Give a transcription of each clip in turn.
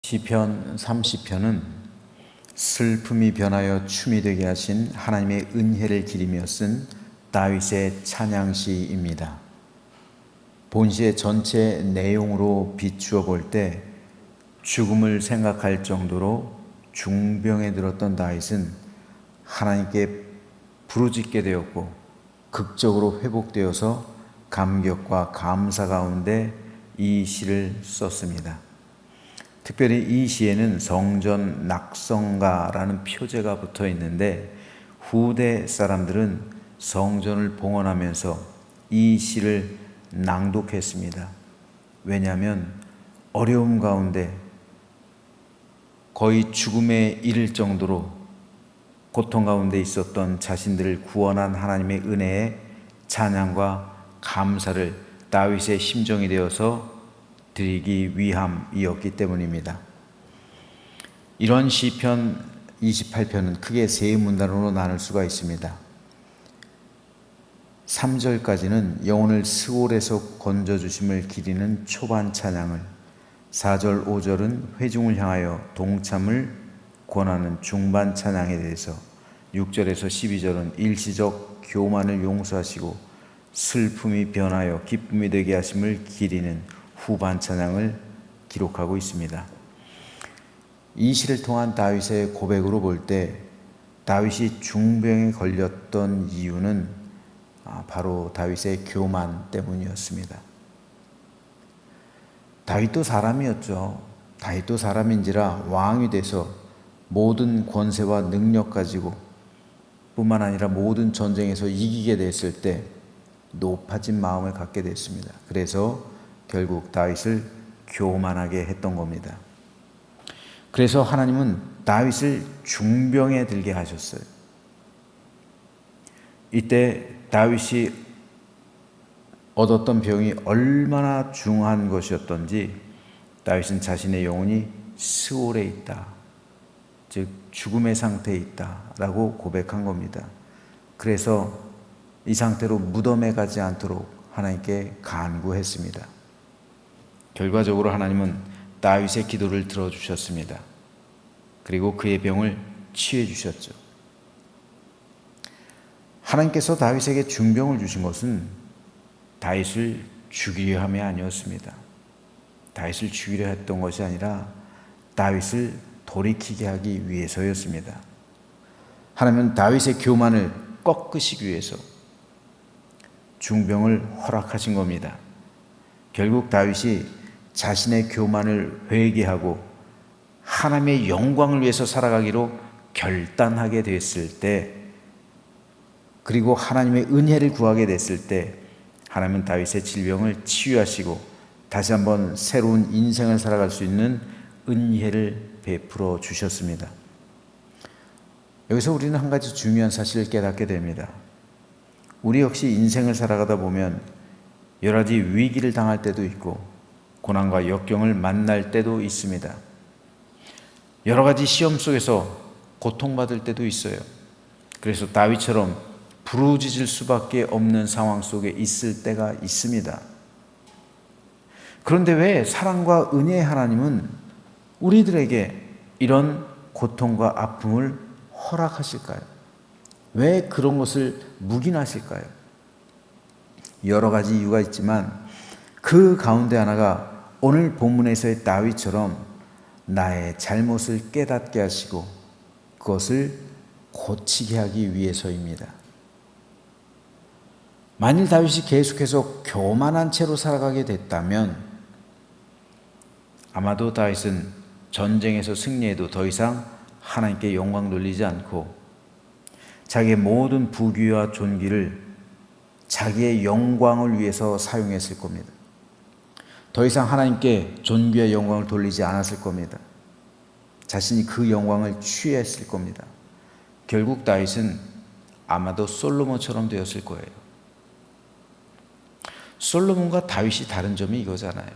시편 30편은 슬픔이 변하여 춤이 되게 하신 하나님의 은혜를 기리며 쓴 다윗의 찬양시입니다. 본시의 전체 내용으로 비추어 볼 때 죽음을 생각할 정도로 중병에 들었던 다윗은 하나님께 부르짖게 되었고 극적으로 회복되어서 감격과 감사 가운데 이 시를 썼습니다. 특별히 이 시에는 성전 낙성가라는 표제가 붙어 있는데 후대 사람들은 성전을 봉헌하면서 이 시를 낭독했습니다. 왜냐하면 어려움 가운데 거의 죽음에 이를 정도로 고통 가운데 있었던 자신들을 구원한 하나님의 은혜에 찬양과 감사를 다윗의 심정이 되어서 드리기 위함이었기 때문입니다. 이런 시편 28편은 크게 세 문단으로 나눌 수가 있습니다. 3절까지는 영혼을 스올에서 건져주심을 기리는 초반 찬양을, 4절, 5절은 회중을 향하여 동참을 권하는 중반 찬양에 대해서, 6절에서 12절은 일시적 교만을 용서하시고 슬픔이 변하여 기쁨이 되게 하심을 기리는 후반 찬양을 기록하고 있습니다. 이 시를 통한 다윗의 고백으로 볼 때 다윗이 중병에 걸렸던 이유는 바로 다윗의 교만 때문이었습니다. 다윗도 사람이었죠. 다윗도 사람인지라 왕이 돼서 모든 권세와 능력 가지고 뿐만 아니라 모든 전쟁에서 이기게 됐을 때 높아진 마음을 갖게 됐습니다. 그래서 결국 다윗을 교만하게 했던 겁니다. 그래서 하나님은 다윗을 중병에 들게 하셨어요. 이때 다윗이 얻었던 병이 얼마나 중한 것이었던지 다윗은 자신의 영혼이 스올에 있다, 즉 죽음의 상태에 있다라고 고백한 겁니다. 그래서 이 상태로 무덤에 가지 않도록 하나님께 간구했습니다. 결과적으로 하나님은 다윗의 기도를 들어주셨습니다. 그리고 그의 병을 치유해 주셨죠. 하나님께서 다윗에게 중병을 주신 것은 다윗을 죽이려 함이 아니었습니다. 다윗을 죽이려 했던 것이 아니라 다윗을 돌이키게 하기 위해서였습니다. 하나님은 다윗의 교만을 꺾으시기 위해서 중병을 허락하신 겁니다. 결국 다윗이 자신의 교만을 회개하고 하나님의 영광을 위해서 살아가기로 결단하게 됐을 때, 그리고 하나님의 은혜를 구하게 됐을 때 하나님은 다윗의 질병을 치유하시고 다시 한번 새로운 인생을 살아갈 수 있는 은혜를 베풀어 주셨습니다. 여기서 우리는 한 가지 중요한 사실을 깨닫게 됩니다. 우리 역시 인생을 살아가다 보면 여러 가지 위기를 당할 때도 있고 고난과 역경을 만날 때도 있습니다. 여러 가지 시험 속에서 고통받을 때도 있어요. 그래서 다윗처럼 부르짖을 수밖에 없는 상황 속에 있을 때가 있습니다. 그런데 왜 사랑과 은혜의 하나님은 우리들에게 이런 고통과 아픔을 허락하실까요? 왜 그런 것을 묵인하실까요? 여러 가지 이유가 있지만 그 가운데 하나가 오늘 본문에서의 다윗처럼 나의 잘못을 깨닫게 하시고 그것을 고치게 하기 위해서입니다. 만일 다윗이 계속해서 교만한 채로 살아가게 됐다면 아마도 다윗은 전쟁에서 승리해도 더 이상 하나님께 영광 돌리지 않고 자기의 모든 부귀와 존귀를 자기의 영광을 위해서 사용했을 겁니다. 더 이상 하나님께 존귀와 영광을 돌리지 않았을 겁니다. 자신이 그 영광을 취했을 겁니다. 결국 다윗은 아마도 솔로몬처럼 되었을 거예요. 솔로몬과 다윗이 다른 점이 이거잖아요.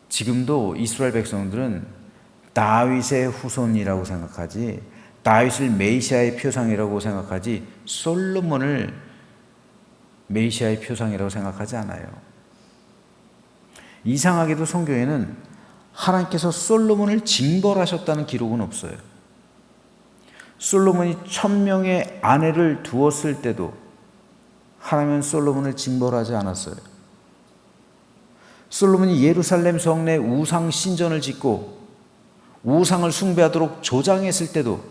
지금도 이스라엘 백성들은 다윗의 후손이라고 생각하지, 다윗을 메시아의 표상이라고 생각하지 솔로몬을 메시아의 표상이라고 생각하지 않아요. 이상하게도 성경에는 하나님께서 솔로몬을 징벌하셨다는 기록은 없어요. 솔로몬이 1000명의 아내를 두었을 때도 하나님은 솔로몬을 징벌하지 않았어요. 솔로몬이 예루살렘 성내 우상 신전을 짓고 우상을 숭배하도록 조장했을 때도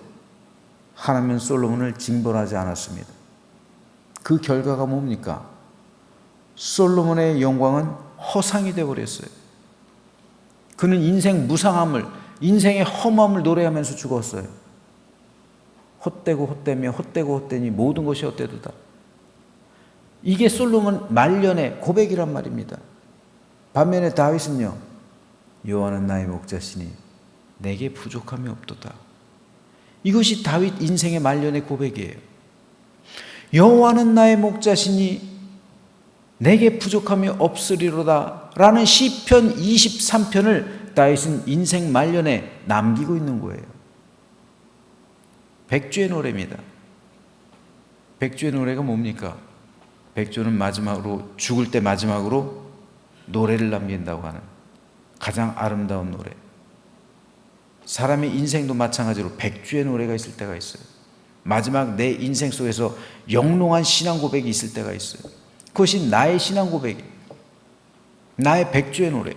하나님은 솔로몬을 징벌하지 않았습니다. 그 결과가 뭡니까? 솔로몬의 영광은 허상이 되어버렸어요. 그는 인생 무상함을, 인생의 험함을 노래하면서 죽었어요. 헛되고 헛되며 헛되고 헛되니 모든 것이 헛되도다. 이게 솔로몬 말년의 고백이란 말입니다. 반면에 다윗은요, 여호와는 나의 목자시니 내게 부족함이 없도다. 이것이 다윗 인생의 말년의 고백이에요. 여호와는 나의 목자시니 내게 부족함이 없으리로다 라는 시편 23편을 다윗은 인생 말년에 남기고 있는 거예요. 백주의 노래입니다. 백주의 노래가 뭡니까? 백주는 마지막으로, 죽을 때 마지막으로 노래를 남긴다고 하는 가장 아름다운 노래. 사람의 인생도 마찬가지로 백주의 노래가 있을 때가 있어요. 마지막 내 인생 속에서 영롱한 신앙 고백이 있을 때가 있어요. 그것이 나의 신앙 고백이, 나의 백주의 노래.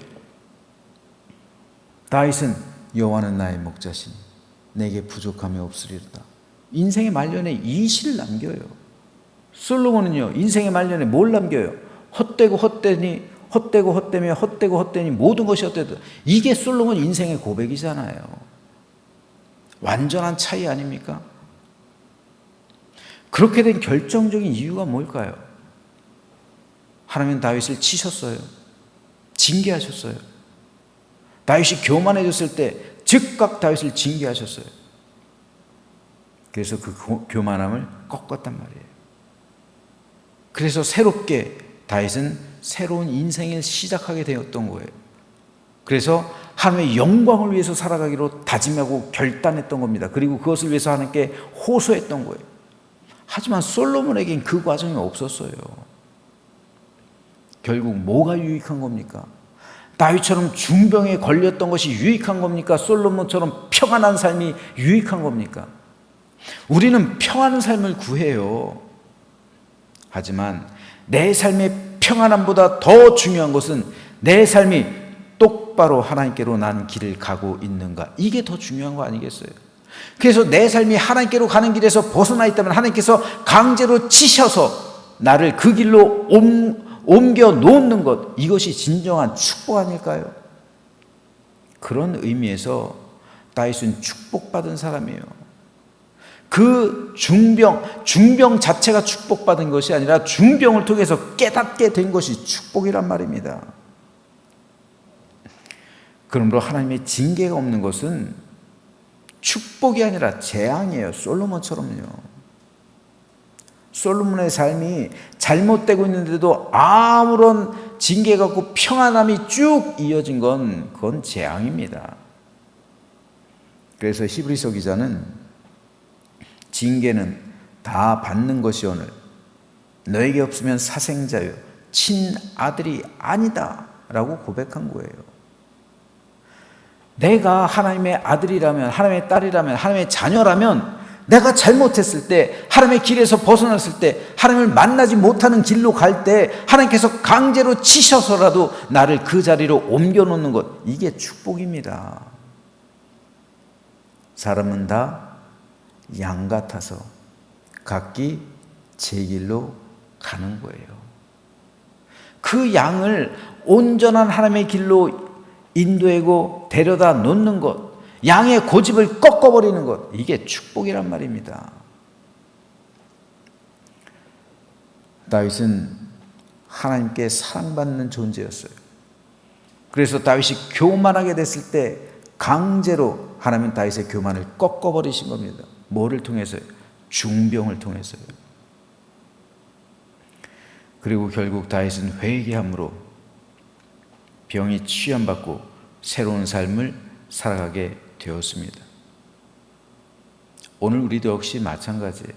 다윗은 여호와는 나의 목자시니 내게 부족함이 없으리로다. 인생의 말년에 이 시를 남겨요. 솔로몬은요, 인생의 말년에 뭘 남겨요? 헛되고 헛되니, 헛되고 헛되며 헛되고 헛되니 모든 것이 헛되다. 이게 솔로몬 인생의 고백이잖아요. 완전한 차이 아닙니까? 그렇게 된 결정적인 이유가 뭘까요? 하나님은 다윗을 치셨어요. 징계하셨어요. 다윗이 교만해졌을 때 즉각 다윗을 징계하셨어요. 그래서 그 교만함을 꺾었단 말이에요. 그래서 새롭게 다윗은 새로운 인생을 시작하게 되었던 거예요. 그래서 하나님의 영광을 위해서 살아가기로 다짐하고 결단했던 겁니다. 그리고 그것을 위해서 하나님께 호소했던 거예요. 하지만 솔로몬에겐 그 과정이 없었어요. 결국 뭐가 유익한 겁니까? 다윗처럼 중병에 걸렸던 것이 유익한 겁니까? 솔로몬처럼 평안한 삶이 유익한 겁니까? 우리는 평안한 삶을 구해요. 하지만 내 삶의 평안함보다 더 중요한 것은 내 삶이 똑바로 하나님께로 난 길을 가고 있는가, 이게 더 중요한 거 아니겠어요? 그래서 내 삶이 하나님께로 가는 길에서 벗어나 있다면 하나님께서 강제로 치셔서 나를 그 길로 옮겨 놓는 것, 이것이 진정한 축복 아닐까요? 그런 의미에서 다윗은 축복받은 사람이에요. 그 중병 자체가 축복받은 것이 아니라 중병을 통해서 깨닫게 된 것이 축복이란 말입니다. 그러므로 하나님의 징계가 없는 것은 축복이 아니라 재앙이에요. 솔로몬처럼요. 솔로몬의 삶이 잘못되고 있는데도 아무런 징계가 없고 평안함이 쭉 이어진 건 그건 재앙입니다. 그래서 히브리서 기자는 징계는 다 받는 것이오늘 너에게 없으면 사생자요 친아들이 아니다 라고 고백한 거예요. 내가 하나님의 아들이라면, 하나님의 딸이라면, 하나님의 자녀라면 내가 잘못했을 때, 하나님의 길에서 벗어났을 때, 하나님을 만나지 못하는 길로 갈 때 하나님께서 강제로 치셔서라도 나를 그 자리로 옮겨놓는 것, 이게 축복입니다. 사람은 다 양 같아서 각기 제 길로 가는 거예요. 그 양을 온전한 하나님의 길로 인도하고 데려다 놓는 것, 양의 고집을 꺾어버리는 것, 이게 축복이란 말입니다. 다윗은 하나님께 사랑받는 존재였어요. 그래서 다윗이 교만하게 됐을 때 강제로 하나님은 다윗의 교만을 꺾어버리신 겁니다. 뭐를 통해서요? 중병을 통해서요. 그리고 결국 다윗은 회개함으로 병이 치유받고 새로운 삶을 살아가게 되었습니다. 오늘 우리도 역시 마찬가지예요.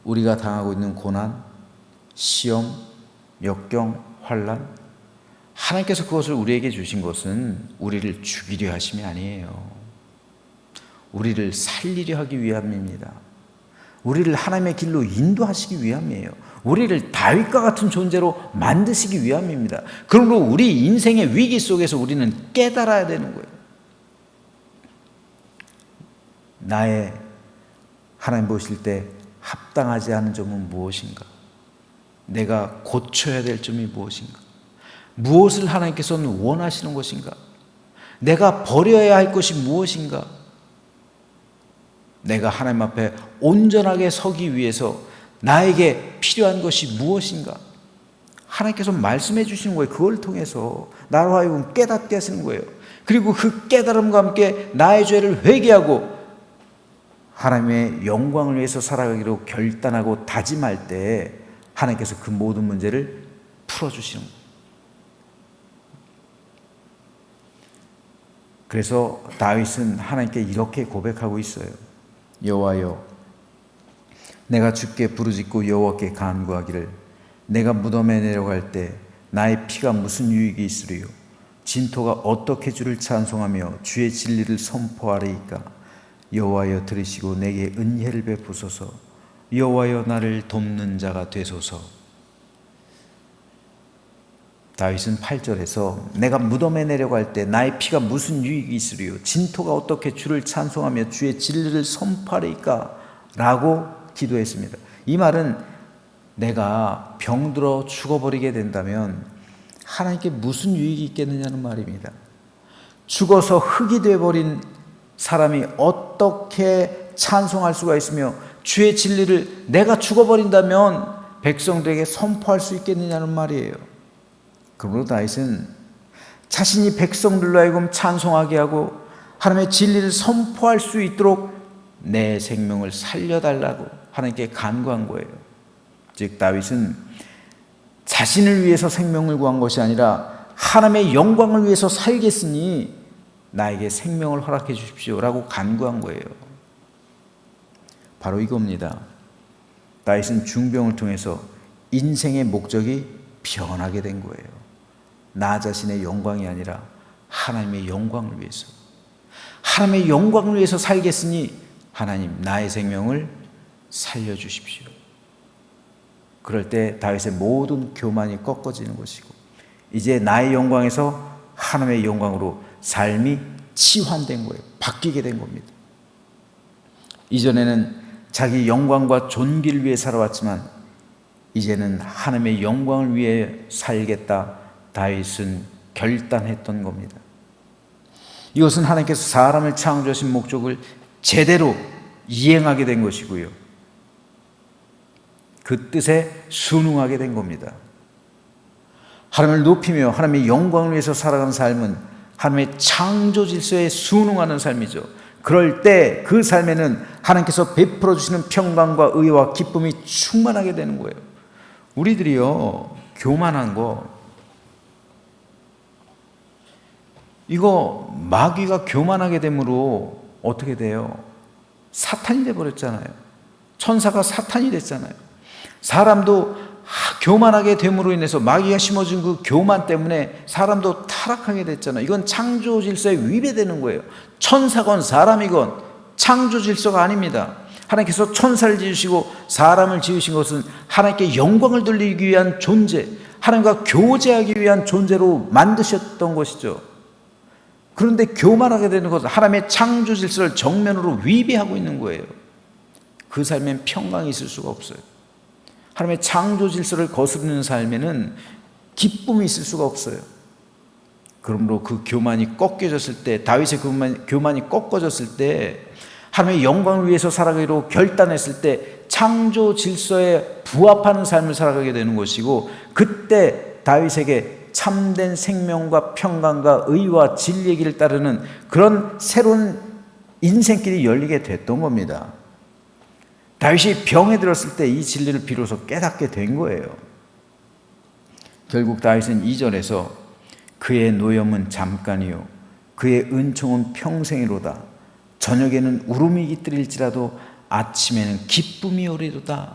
우리가 당하고 있는 고난, 시험, 역경, 환난, 하나님께서 그것을 우리에게 주신 것은 우리를 죽이려 하심이 아니에요. 우리를 살리려 하기 위함입니다. 우리를 하나님의 길로 인도하시기 위함이에요. 우리를 다윗과 같은 존재로 만드시기 위함입니다. 그러므로 우리 인생의 위기 속에서 우리는 깨달아야 되는 거예요. 나의 하나님 보실 때 합당하지 않은 점은 무엇인가? 내가 고쳐야 될 점이 무엇인가? 무엇을 하나님께서는 원하시는 것인가? 내가 버려야 할 것이 무엇인가? 내가 하나님 앞에 온전하게 서기 위해서 나에게 필요한 것이 무엇인가? 하나님께서 말씀해 주시는 거예요. 그걸 통해서 나로 하여금 깨닫게 하시는 거예요. 그리고 그 깨달음과 함께 나의 죄를 회개하고 하나님의 영광을 위해서 살아가기로 결단하고 다짐할 때 하나님께서 그 모든 문제를 풀어주시는 거예요. 그래서 다윗은 하나님께 이렇게 고백하고 있어요. 여호와여, 내가 주께 부르짖고 여호와께 간구하기를 내가 무덤에 내려갈 때 나의 피가 무슨 유익이 있으리요? 진토가 어떻게 주를 찬송하며 주의 진리를 선포하리이까? 여호와여 들으시고 내게 은혜를 베푸소서. 여호와여 나를 돕는 자가 되소서. 다윗은 8절에서 내가 무덤에 내려갈 때 나의 피가 무슨 유익이 있으리요? 진토가 어떻게 주를 찬송하며 주의 진리를 선포하리이까? 라고 기도했습니다. 이 말은 내가 병들어 죽어버리게 된다면 하나님께 무슨 유익이 있겠느냐는 말입니다. 죽어서 흙이 되어버린 사람이 어떻게 찬송할 수가 있으며 주의 진리를 내가 죽어버린다면 백성들에게 선포할 수 있겠느냐는 말이에요. 그러므로 다윗은 자신이 백성들로 하여금 찬송하게 하고 하나님의 진리를 선포할 수 있도록 내 생명을 살려달라고 하나님께 간구한 거예요. 즉 다윗은 자신을 위해서 생명을 구한 것이 아니라 하나님의 영광을 위해서 살겠으니 나에게 생명을 허락해 주십시오라고 간구한 거예요. 바로 이겁니다. 다윗은 중병을 통해서 인생의 목적이 변하게 된 거예요. 나 자신의 영광이 아니라 하나님의 영광을 위해서. 하나님의 영광을 위해서 살겠으니 하나님 나의 생명을 살려주십시오. 그럴 때 다윗의 모든 교만이 꺾어지는 것이고 이제 나의 영광에서 하나님의 영광으로 삶이 치환된 거예요. 바뀌게 된 겁니다. 이전에는 자기 영광과 존귀를 위해 살아왔지만 이제는 하나님의 영광을 위해 살겠다 다윗은 결단했던 겁니다. 이것은 하나님께서 사람을 창조하신 목적을 제대로 이행하게 된 것이고요. 그 뜻에 순응하게 된 겁니다. 하나님을 높이며 하나님의 영광을 위해서 살아가는 삶은 하나님의 창조 질서에 순응하는 삶이죠. 그럴 때 그 삶에는 하나님께서 베풀어 주시는 평강과 의와 기쁨이 충만하게 되는 거예요. 우리들이요, 교만한 거, 이거 마귀가 교만하게 됨으로 어떻게 돼요? 사탄이 돼버렸잖아요. 천사가 사탄이 됐잖아요. 사람도 교만하게 됨으로 인해서 마귀가 심어준 그 교만 때문에 사람도 타락하게 됐잖아요. 이건 창조 질서에 위배되는 거예요. 천사건 사람이건 창조 질서가 아닙니다. 하나님께서 천사를 지으시고 사람을 지으신 것은 하나님께 영광을 돌리기 위한 존재, 하나님과 교제하기 위한 존재로 만드셨던 것이죠. 그런데 교만하게 되는 것은 하나님의 창조 질서를 정면으로 위배하고 있는 거예요. 그 삶엔 평강이 있을 수가 없어요. 하나님의 창조 질서를 거스르는 삶에는 기쁨이 있을 수가 없어요. 그러므로 그 교만이 꺾여졌을 때, 다윗의 교만이 꺾어졌을 때, 하나님의 영광을 위해서 살아가기로 결단했을 때 창조 질서에 부합하는 삶을 살아가게 되는 것이고, 그때 다윗에게 참된 생명과 평강과 의와 진리의 길을 따르는 그런 새로운 인생길이 열리게 됐던 겁니다. 다윗이 병에 들었을 때 이 진리를 비로소 깨닫게 된 거예요. 결국 다윗은 2절에서 그의 노염은 잠깐이요 그의 은총은 평생이로다. 저녁에는 울음이 깃들일지라도 아침에는 기쁨이 오리로다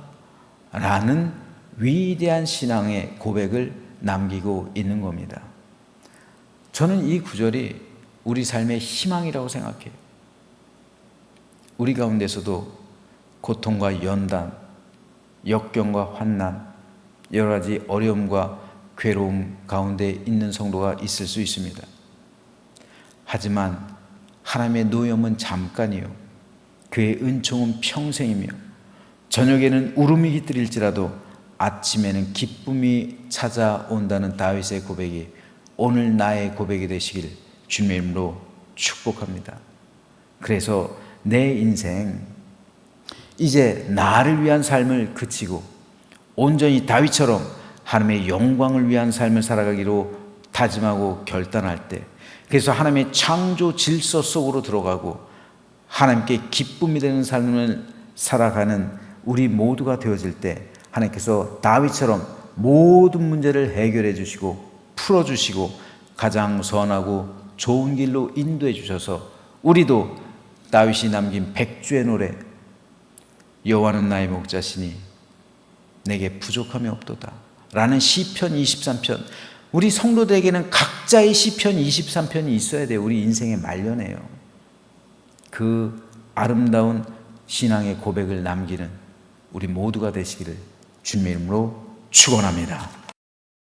라는 위대한 신앙의 고백을 남기고 있는 겁니다. 저는 이 구절이 우리 삶의 희망이라고 생각해요. 우리 가운데서도 고통과 연단, 역경과 환난, 여러 가지 어려움과 괴로움 가운데 있는 성도가 있을 수 있습니다. 하지만 하나님의 노염은 잠깐이요, 그의 은총은 평생이며, 저녁에는 울음이 깃들일지라도 아침에는 기쁨이 찾아온다는 다윗의 고백이 오늘 나의 고백이 되시길 주님의 이름으로 축복합니다. 그래서 내 인생 이제 나를 위한 삶을 그치고 온전히 다윗처럼 하나님의 영광을 위한 삶을 살아가기로 다짐하고 결단할 때, 그래서 하나님의 창조 질서 속으로 들어가고 하나님께 기쁨이 되는 삶을 살아가는 우리 모두가 되어질 때, 하나님께서 다윗처럼 모든 문제를 해결해 주시고 풀어주시고 가장 선하고 좋은 길로 인도해 주셔서 우리도 다윗이 남긴 백주의 노래, 여호와는 나의 목자시니 내게 부족함이 없도다 라는 시편 23편, 우리 성도들에게는 각자의 시편 23편이 있어야 돼요. 우리 인생의 말년에요. 그 아름다운 신앙의 고백을 남기는 우리 모두가 되시기를 주님의 이름으로 축원합니다.